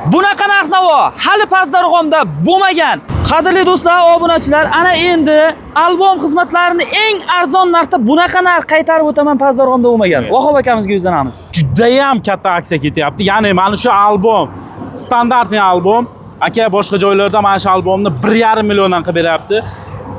Bunaqa narx-navo hali pastdarg'omda bo'lmagan. Qadrli do'stlar, obunachilar, ana endi albom xizmatlarini eng arzon narxda bunaqa narx qaytarib o'taman, pastdarg'omda bo'lmagan. Vohab akamizga yuzlanamiz. Juda ham katta aksiya ketyapti. Ya'ni mana shu albom standartli albom. Aka boshqa joylarda mana shu albomni 1,5 milliondan qilib beryapti.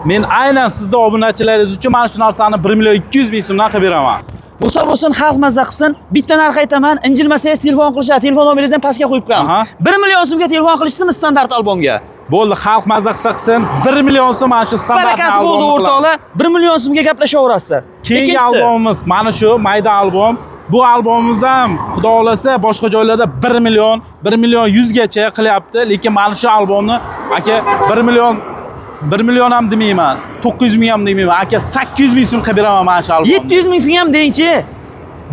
Men aynan sizning obunachilaringiz uchun mana shu narsani 1 million 200 ming so'mdan qilib beraman. Bo'lsa xalq mazza qilsin. Bitta narx aytaman, injilmasangiz telefon qilishadi. Telefon nomeringizni ham pastga qo'yib qo'yamiz. 1 million so'mga telefon qilishsinmi standart albomga? Bo'ldi, xalq mazza qilsa qilsin. 1 million so'm mana shu standart albom. Barakasi bo'ldi o'rtoqlar. 1 million so'mga gaplashaverasizlar. Keyingi albomimiz mana shu mayda albom. Bu albomimiz ham xudo xolasa boshqa joylarda 1 million 100 gacha qilyapti, lekin mana shu albomni aka 1 million ham demayman, 900 ming ham demayman, aka 800 ming so'm qilib beraman mana shu albomni. 700 ming so'm ham dengchi.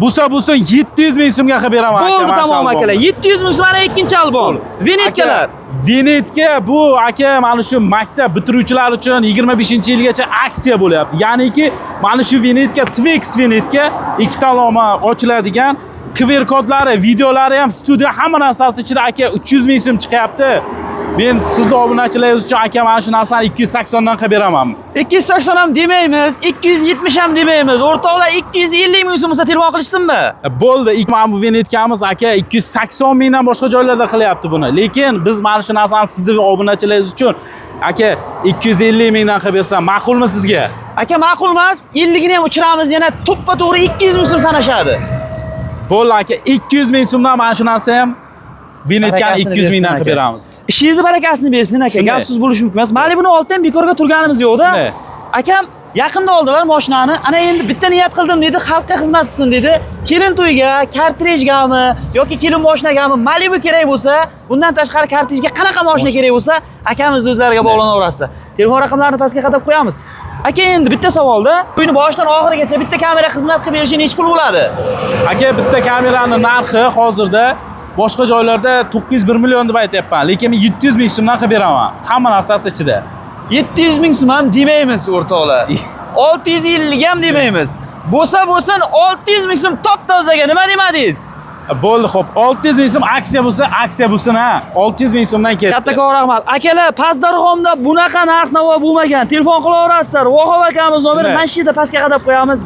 Bo'lsa 700 ming so'mga qilib beraman aka. Bo'ldi, tamom akalar. 700 ming so'm mana ikkinchi albom. Vinetkalar. Vinetka bu aka mana shu maktab bitiruvchilar uchun 25-yilgacha aksiya bo'lyapti. Ya'niki mana shu vinetka Twix vinetka ikki tomonlama ochiladigan, QR kodlari, videolari ham studiya hamma narsasi ichida aka 300 ming so'm chiqyapti. Men sizning obunachilaringiz uchun aka mana shu narsani 280 dan qilib beraman. 280 ham demaymiz, 270 ham demaymiz. O'rtoqlar 250 ming so'm bo'lsa telefon qilishsinmi? Bo'ldi, mana bu vinetkamiz aka 280 mingdan boshqa joylarda qilyapti buni. Lekin biz mana shu narsani sizning obunachilaringiz uchun aka 250 mingdan qilib bersam ma'qulmi sizga? Aka ma'qul emas, 50 gini ham uchiramiz, yana to'ppa-to'g'ri 200 ming so'm sanashadi. Bo'ldi aka, 200 ming so'mdan mana shu narsa ham vinetkani 200 mingdan qilib beramiz. Ishingizni barakasini bersin aka. Gapsiz bo'lish mumkin emas. Mana buni oldidan bekorga turganimiz yo'q-da. Akam yaqinda oldilar mashinani. Ana endi bitta niyat qildim dedi, xalqqa xizmat qilsin dedi. Kelin to'yiga, kartrejgami yoki kelin mashinagami Malibu kerak bo'lsa, bundan tashqari kartrejga qanaqa mashina kerak bo'lsa, akamiz o'zlariga bog'lanaverasizlar. Telefon raqamlarini pastga qadab qo'yamiz. Aka endi bitta savolda, uyni boshidan oxirigacha bitta kamera xizmat qilib berishi necha pul bo'ladi? Aka bitta kameraning narxi hozirda boshqa joylarda 901 million deb aytyapman, lekin men 700 ming so'mdan qilib beraman. Hamma narsasi ichida. 700 ming so'm ham demaymiz o'rtoqlar. 650 ham demaymiz. Bo'lsa bo'lsin 600 ming so'm top-tozaga nima demadingiz? Bo'ldi, xo'p, 600 ming so'm aksiya bo'lsa, aksiya bo'lsin ha. 600 ming so'mdan ketdi. Kattakon rahmat. Akalar, pastdarg'omda bunaqa narx-navo bo'lmagan. Telefon qilaverasizlar. Vohab akamiz nomeri mana shu yerda pastga qadab qo'yamiz.